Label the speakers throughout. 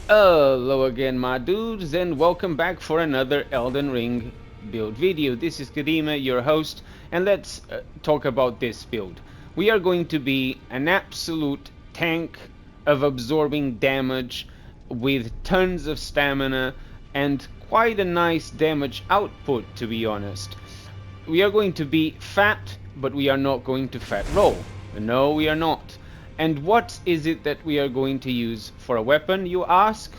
Speaker 1: Hello again, my dudes, and welcome back for another Elden Ring build video. This is Kadima, your host, and let's talk about this build. We are going to be an absolute tank of absorbing damage with tons of stamina and quite a nice damage output, to be honest. We are going to be fat, but we are not going to fat roll. No, we are not. And what is it that we are going to use for a weapon, you ask?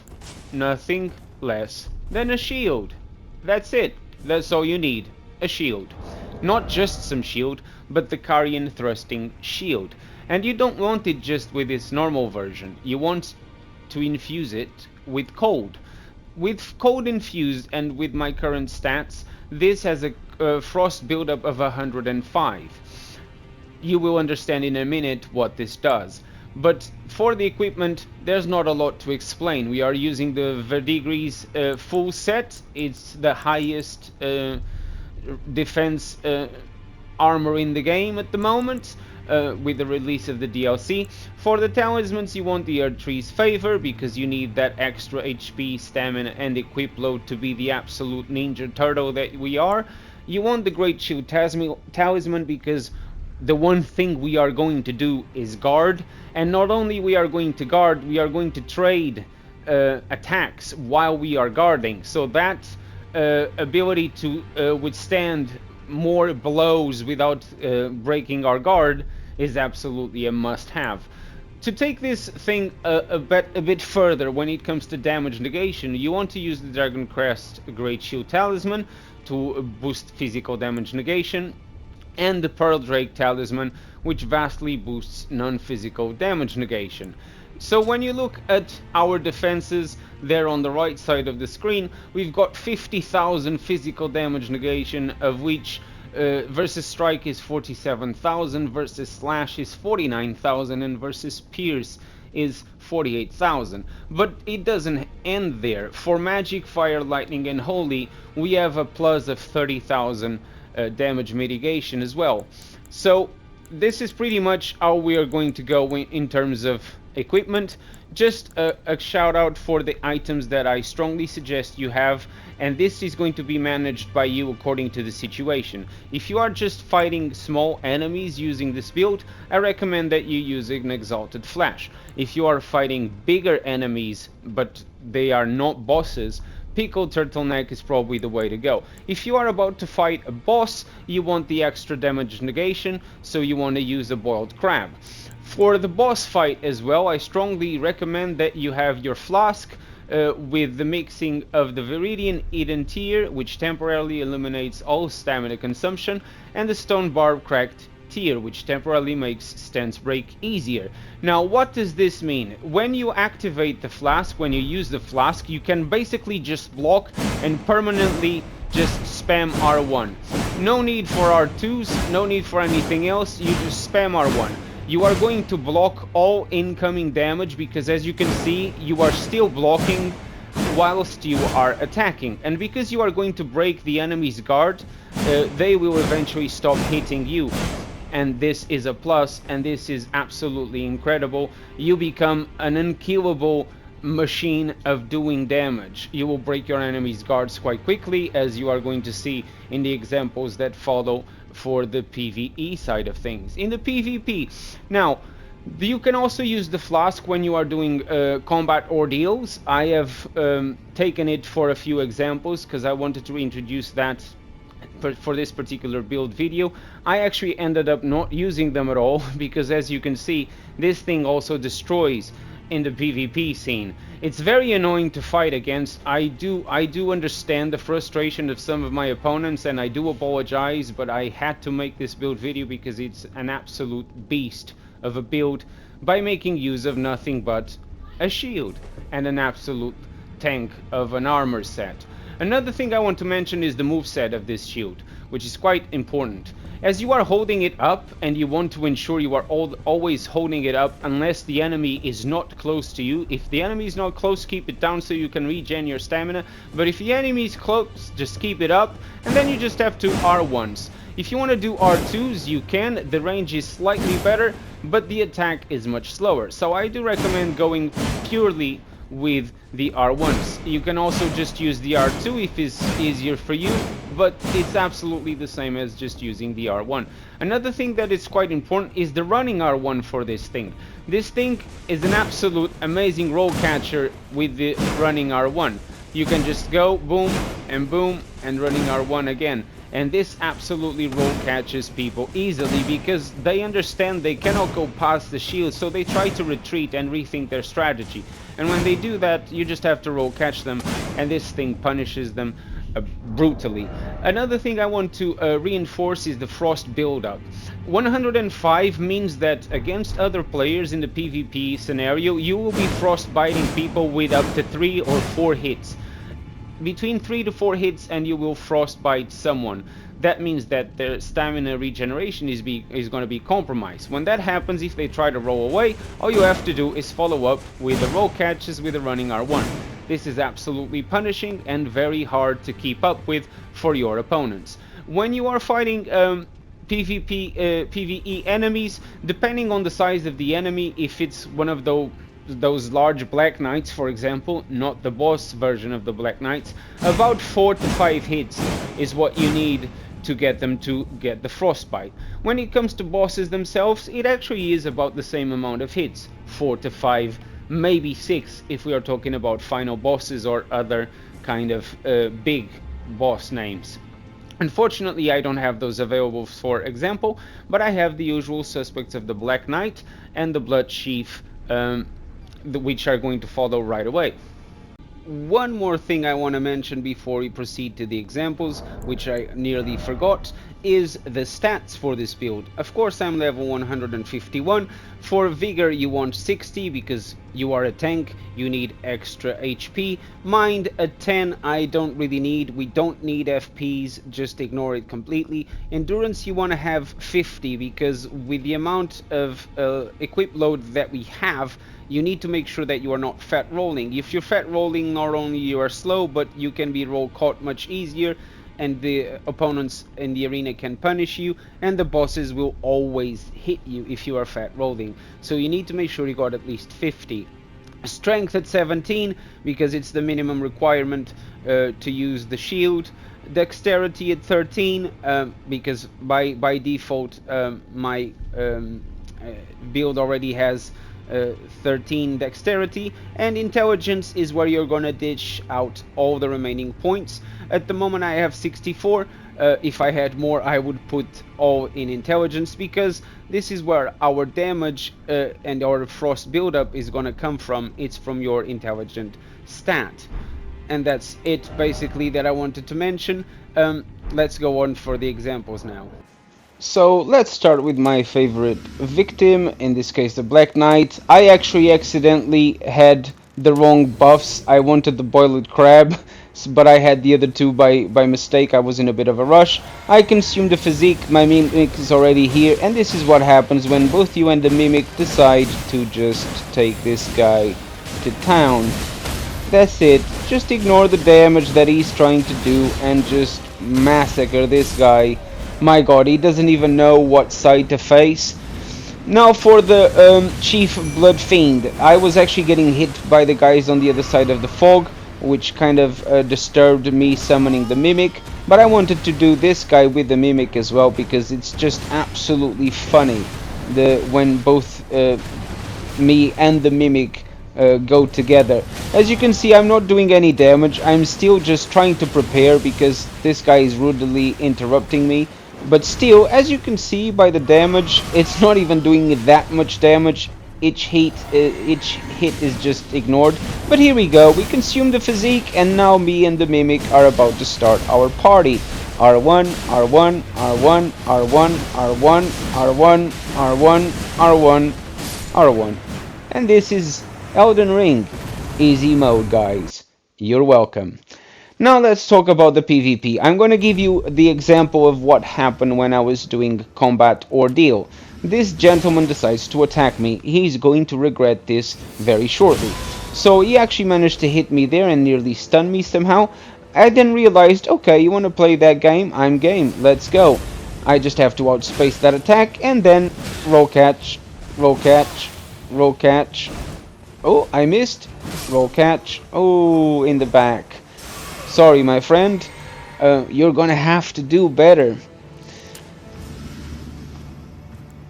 Speaker 1: Nothing less than a shield. That's it. That's all you need. A shield. Not just some shield, but the Carian thrusting shield. And you don't want it just with its normal version. You want to infuse it with cold. With cold infused and with my current stats, this has a frost buildup of 105. You will understand in a minute what this does. But for the equipment, there's not a lot to explain. We are using the Verdigris full set. It's the highest defense armor in the game at the moment, with the release of the DLC. For the talismans, you want the Earth Tree's Favor because you need that extra HP, stamina, and equip load to be the absolute ninja turtle that we are. You want the Great Shield Talisman because the one thing we are going to do is guard, and not only we are going to guard, we are going to trade attacks while we are guarding, so that ability to withstand more blows without breaking our guard is absolutely a must-have. To take this thing a bit further when it comes to damage negation, you want to use the Dragon Crest Great Shield Talisman to boost physical damage negation, and the Pearl Drake Talisman, which vastly boosts non-physical damage negation. So when you look at our defenses there on the right side of the screen, we've got 50,000 physical damage negation, of which versus strike is 47,000, versus slash is 49,000, and versus pierce is 48,000. But it doesn't end there. For magic, fire, lightning, and holy, we have a plus of 30,000 damage mitigation as well. So this is pretty much how we are going to go in terms of equipment. Just a shout out for the items that I strongly suggest you have, and this is going to be managed by you according to the situation. If you are just fighting small enemies using this build, I recommend that you use an Exalted Flash. If you are fighting bigger enemies but they are not bosses, Pickled Turtleneck is probably the way to go. If you are about to fight a boss, you want the extra damage negation, so you want to use a Boiled Crab. For the boss fight as well, I strongly recommend that you have your flask with the mixing of the Viridian Eden Tear, which temporarily eliminates all stamina consumption, and the Stone Barb Cracked Tear, which temporarily makes stance break easier. Now, what does this mean? When you activate the flask, when you use the flask, you can basically just block and permanently just spam R1. No need for R2s, no need for anything else, you just spam R1. You are going to block all incoming damage because, as you can see, you are still blocking whilst you are attacking, and because you are going to break the enemy's guard, they will eventually stop hitting you. And this is a plus, and this is absolutely incredible. You become an unkillable machine of doing damage. You will break your enemy's guards quite quickly, as you are going to see in the examples that follow for the PvE side of things. In the PvP, now, you can also use the flask when you are doing combat ordeals. I have taken it for a few examples because I wanted to introduce that for this particular build video. I actually ended up not using them at all because, as you can see, this thing also destroys in the PvP scene. It's very annoying to fight against. I do understand the frustration of some of my opponents, and I do apologize, but I had to make this build video because it's an absolute beast of a build by making use of nothing but a shield and an absolute tank of an armor set. Another thing I want to mention is the moveset of this shield, which is quite important. As you are holding it up, and you want to ensure you are always holding it up unless the enemy is not close to you. If the enemy is not close, keep it down so you can regen your stamina. But if the enemy is close, just keep it up, and then you just have to R1s. If you want to do R2s, you can. The range is slightly better, but the attack is much slower. So I do recommend going purely with the R1s. You can also just use the R2 if it's easier for you, but it's absolutely the same as just using the R1. Another thing that is quite important is the running R1 for this thing. This thing is an absolute amazing roll catcher with the running R1. You can just go boom and running R1 again. And this absolutely roll catches people easily because they understand they cannot go past the shield, so they try to retreat and rethink their strategy. And when they do that, you just have to roll catch them, and this thing punishes them brutally. Another thing I want to reinforce is the frost build-up. 105 means that against other players in the PvP scenario, you will be frost biting people with up to 3 or 4 hits. Between 3 to 4 hits and you will frostbite someone. That means that their stamina regeneration is going to be compromised. When that happens, if they try to roll away, all you have to do is follow up with the roll catches with the running R1. This is absolutely punishing and very hard to keep up with for your opponents. When you are fighting PvE enemies, depending on the size of the enemy, if it's one of those large Black Knights, for example, not the boss version of the Black Knights, about 4 to 5 hits is what you need to get them to get the frostbite. When it comes to bosses themselves, it actually is about the same amount of hits, 4 to 5, maybe 6 if we are talking about final bosses or other kind of big boss names. Unfortunately, I don't have those available for example, but I have the usual suspects of the Black Knight and the Blood Chief, which are going to follow right away. One more thing I want to mention before we proceed to the examples, which I nearly forgot, is the stats for this build. Of course, I'm level 151. For vigor you want 60 because you are a tank, you need extra HP. Mind, a 10 I don't really need. We don't need FPs, just ignore it completely. Endurance you want to have 50 because with the amount of equip load that we have, you need to make sure that you are not fat rolling. If you're fat rolling, not only you are slow, but you can be roll caught much easier, and the opponents in the arena can punish you, and the bosses will always hit you if you are fat rolling. So you need to make sure you got at least 50. Strength at 17 because it's the minimum requirement to use the shield. Dexterity at 13 because by default my build already has 13 dexterity, and intelligence is where you're gonna dish out all the remaining points. At the moment I have 64. If I had more I would put all in intelligence because this is where our damage and our frost buildup is gonna come from. It's from your intelligent stat. And that's it basically that I wanted to mention. Let's go on for the examples now. So let's start with my favorite victim, in this case the Black Knight. I actually accidentally had the wrong buffs. I wanted the boiled crab, but I had the other two by mistake. I was in a bit of a rush. I consumed the physique, my mimic is already here, and this is what happens when both you and the mimic decide to just take this guy to town. That's it. Just ignore the damage that he's trying to do and just massacre this guy. My god, he doesn't even know what side to face. Now for the Chief Blood Fiend. I was actually getting hit by the guys on the other side of the fog, which kind of disturbed me summoning the Mimic. But I wanted to do this guy with the Mimic as well, because it's just absolutely funny when both me and the Mimic go together. As you can see, I'm not doing any damage. I'm still just trying to prepare because this guy is rudely interrupting me. But still, as you can see by the damage, it's not even doing that much damage. Each hit is just ignored. But here we go, we consume the physique, and now me and the Mimic are about to start our party. R1, R1, R1, R1, R1, R1, R1, R1, R1. And this is Elden Ring easy mode, guys. You're welcome. Now let's talk about the PvP. I'm going to give you the example of what happened when I was doing combat ordeal. This gentleman decides to attack me. He's going to regret this very shortly. So he actually managed to hit me there and nearly stun me somehow. I then realized, okay, you want to play that game? I'm game. Let's go. I just have to outspace that attack and then roll catch, roll catch, roll catch, Oh, I missed. Roll catch. Oh, in the back. Sorry, my friend. You're gonna have to do better.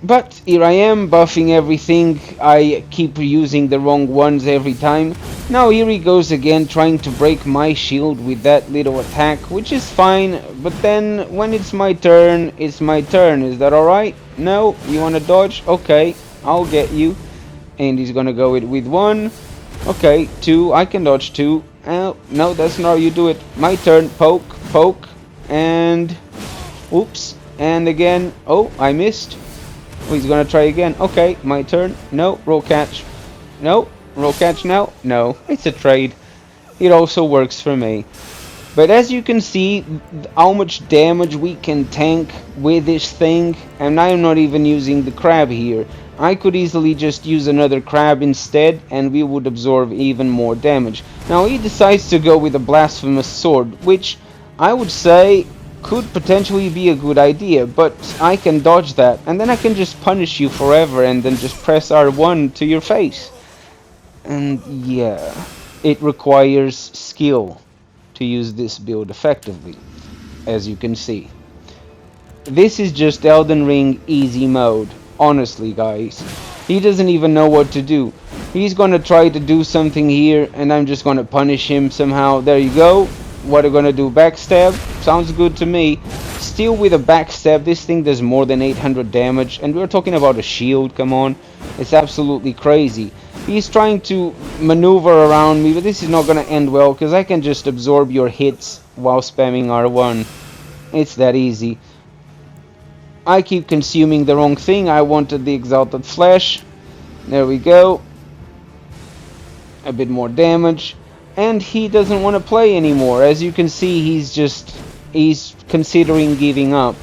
Speaker 1: But here I am, buffing everything. I keep using the wrong ones every time. Now here he goes again, trying to break my shield with that little attack, which is fine. But then, when it's my turn, it's my turn. Is that alright? No? You wanna dodge? Okay, I'll get you. And he's gonna go with one. Okay, two. I can dodge two. No, that's not how you do it. My turn. Poke, poke, and... Oops. And again. Oh, I missed. Oh, he's gonna try again. Okay, my turn. No, roll catch. No, roll catch now. No, it's a trade. It also works for me. But as you can see, how much damage we can tank with this thing, and I'm not even using the crab here. I could easily just use another crab instead, and we would absorb even more damage. Now he decides to go with a blasphemous sword, which I would say could potentially be a good idea, but I can dodge that, and then I can just punish you forever and then just press R1 to your face. And yeah, it requires skill to use this build effectively, as you can see. This is just Elden Ring easy mode, honestly guys. He doesn't even know what to do. He's gonna try to do something here, and I'm just gonna punish him somehow. There you go. What are we gonna do? Backstab? Sounds good to me. Still with a backstab, this thing does more than 800 damage, and we're talking about a shield, come on. It's absolutely crazy. He's trying to maneuver around me, but this is not gonna end well, because I can just absorb your hits while spamming R1. It's that easy. I keep consuming the wrong thing. I wanted the Exalted Flesh. There we go. A bit more damage. And he doesn't want to play anymore. As you can see, he's considering giving up.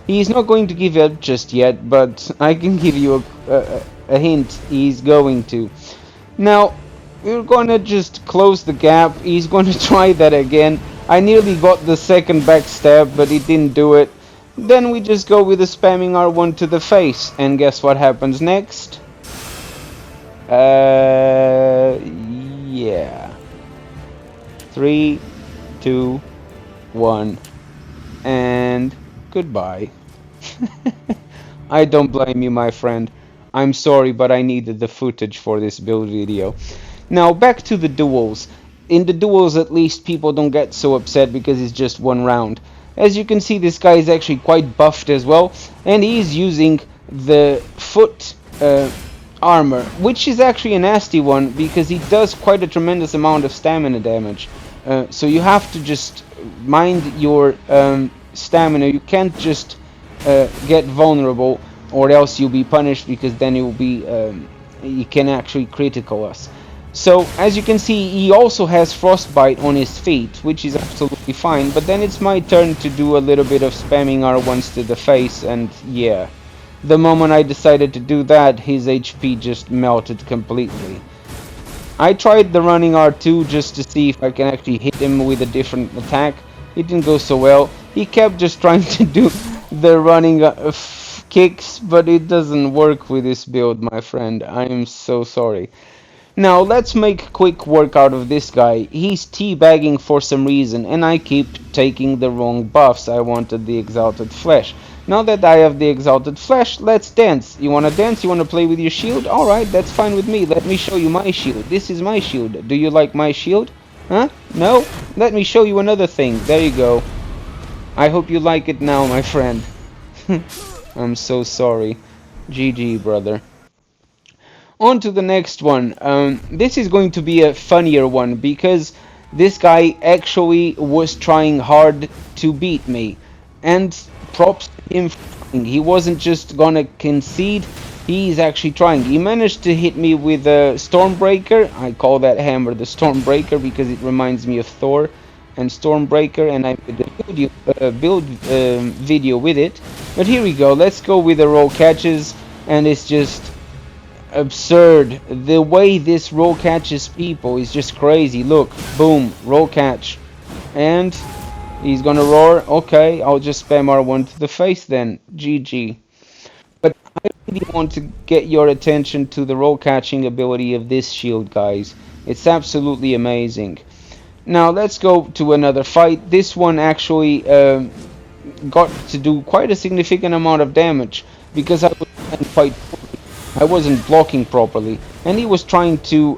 Speaker 1: He's not going to give up just yet, but I can give you a hint. He's going to. Now, we're gonna just close the gap. He's going to try that again. I nearly got the second backstab, but he didn't do it. Then we just go with a spamming R1 to the face. And guess what happens next? Yeah. 3, 2, 1, and goodbye. I don't blame you, my friend. I'm sorry, but I needed the footage for this build video. Now, back to the duels. In the duels, at least, people don't get so upset because it's just one round. As you can see, this guy is actually quite buffed as well, and he's using the foot armor, which is actually a nasty one because he does quite a tremendous amount of stamina damage. So you have to just mind your stamina. You can't just get vulnerable, or else you'll be punished, because then you'll be you can actually critical us. So as you can see, he also has frostbite on his feet, which is absolutely fine. But then it's my turn to do a little bit of spamming R1s to the face, and yeah. The moment I decided to do that, his HP just melted completely. I tried the running R2 just to see if I can actually hit him with a different attack. It didn't go so well. He kept just trying to do the running kicks, but it doesn't work with this build, my friend. I am so sorry. Now let's make quick work out of this guy. He's teabagging for some reason, and I keep taking the wrong buffs. I wanted the Exalted Flesh. Now that I have the Exalted Flesh, let's dance. You wanna dance? You wanna play with your shield? Alright, that's fine with me. Let me show you my shield. This is my shield. Do you like my shield? Huh? No? Let me show you another thing. There you go. I hope you like it now, my friend. I'm so sorry. GG, brother. On to the next one. This is going to be a funnier one, because this guy actually was trying hard to beat me. And props to him. He wasn't just gonna concede, he's actually trying. He managed to hit me with a Stormbreaker. I call that hammer the Stormbreaker because it reminds me of Thor and Stormbreaker, and I made a build video with it. But here we go. Let's go with the roll catches, and it's just absurd. The way this roll catches people is just crazy. Look, boom, roll catch, and he's gonna roar. Okay, I'll just spam R1 to the face then. GG. But I really want to get your attention to the roll catching ability of this shield, guys. It's absolutely amazing. Now let's go to another fight. This one actually got to do quite a significant amount of damage because I was playing quite poorly. I wasn't blocking properly, and he was trying to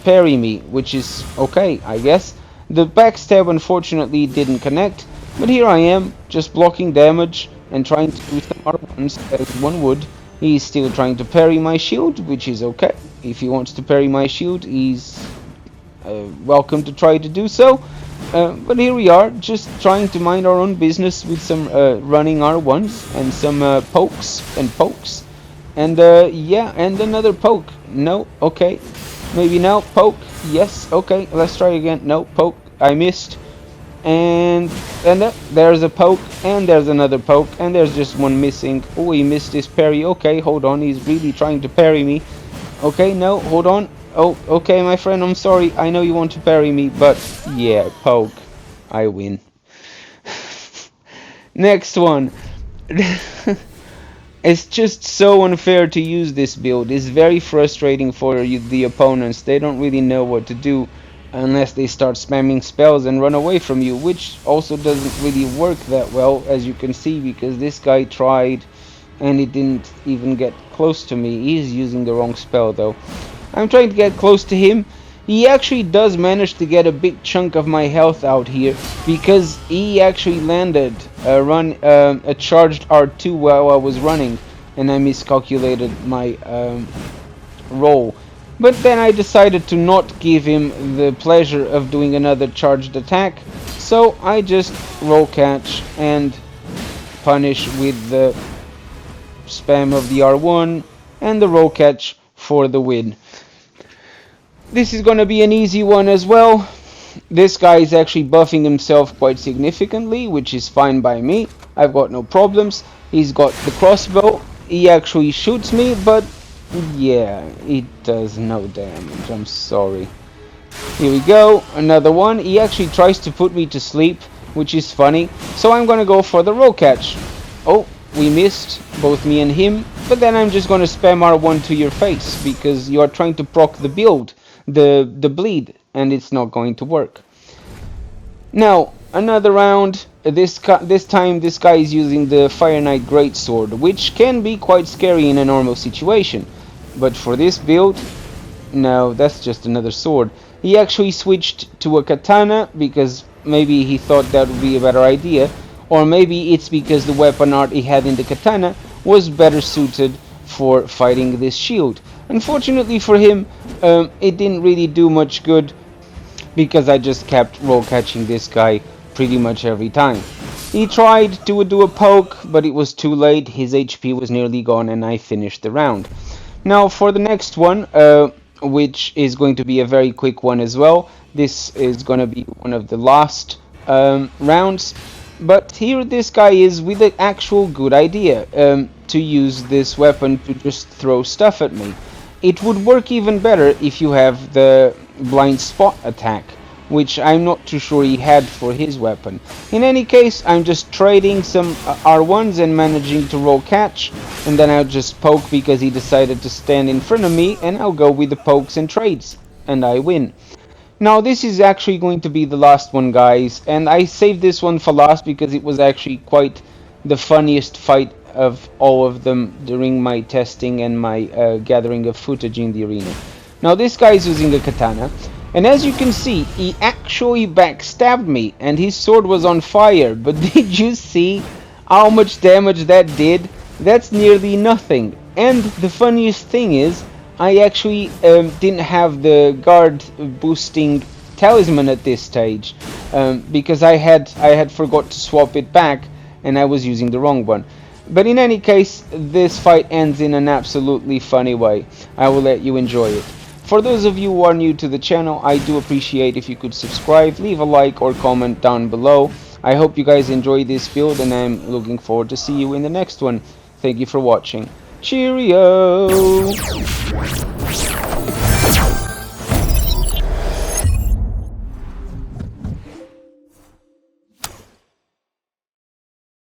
Speaker 1: parry me, which is okay, I guess. The backstab unfortunately didn't connect, but here I am, just blocking damage and trying to do some R1s as one would. He's still trying to parry my shield, which is okay. If he wants to parry my shield, he's welcome to try to do so. But here we are, just trying to mind our own business with some running R1s and some pokes. And yeah, and another poke. No, okay. Maybe now, poke. Yes, okay, let's try again. No, poke. I missed. And there's a poke, and there's another poke, and there's just one missing. Oh, he missed his parry. Okay, hold on, he's really trying to parry me. Okay, no, hold on. Oh, okay, my friend, I'm sorry. I know you want to parry me, but yeah, poke. I win. Next one. It's just so unfair to use this build. It's very frustrating for the opponents. They don't really know what to do unless they start spamming spells and run away from you, which also doesn't really work that well, as you can see, because this guy tried and he didn't even get close to me. He's using the wrong spell though. I'm trying to get close to him. He actually does manage to get a big chunk of my health out here because he actually landed a charged R2 while I was running, and I miscalculated my roll. But then I decided to not give him the pleasure of doing another charged attack, so I just roll catch and punish with the spam of the R1 and the roll catch for the win. This is going to be an easy one as well. This guy is actually buffing himself quite significantly, which is fine by me. I've got no problems. He's got the crossbow. He actually shoots me, but yeah, it does no damage. I'm sorry. Here we go, another one. He actually tries to put me to sleep, which is funny. So I'm going to go for the roll catch. Oh, we missed, both me and him. But then I'm just going to spam R1 to your face because you are trying to proc the build. The bleed, and it's not going to work. Now another round. This time this guy is using the Fire Knight Greatsword, which can be quite scary in a normal situation, but for this build, no, that's just another sword. He actually switched to a katana because maybe he thought that would be a better idea, or maybe it's because the weapon art he had in the katana was better suited for fighting this shield. Unfortunately for him, it didn't really do much good because I just kept roll catching this guy pretty much every time. He tried to do a poke, but it was too late. His HP was nearly gone and I finished the round. Now for the next one, which is going to be a very quick one as well. This is going to be one of the last rounds. But here this guy is with an actual good idea to use this weapon to just throw stuff at me. It would work even better if you have the blind spot attack, which I'm not too sure he had for his weapon. In any case, I'm just trading some R1s and managing to roll catch, and then I'll just poke because he decided to stand in front of me, and I'll go with the pokes and trades, and I win. Now this is actually going to be the last one, guys, and I saved this one for last because it was actually quite the funniest fight of all of them during my testing and my gathering of footage in the arena. Now this guy is using a katana, and as you can see, he actually backstabbed me and his sword was on fire. But did you see how much damage that did? That's nearly nothing. And the funniest thing is, I actually didn't have the guard boosting talisman at this stage because I had forgot to swap it back and I was using the wrong one. But in any case, this fight ends in an absolutely funny way. I will let you enjoy it. For those of you who are new to the channel, I do appreciate if you could subscribe, leave a like or comment down below. I hope you guys enjoy this build and I'm looking forward to see you in the next one. Thank you for watching. Cheerio!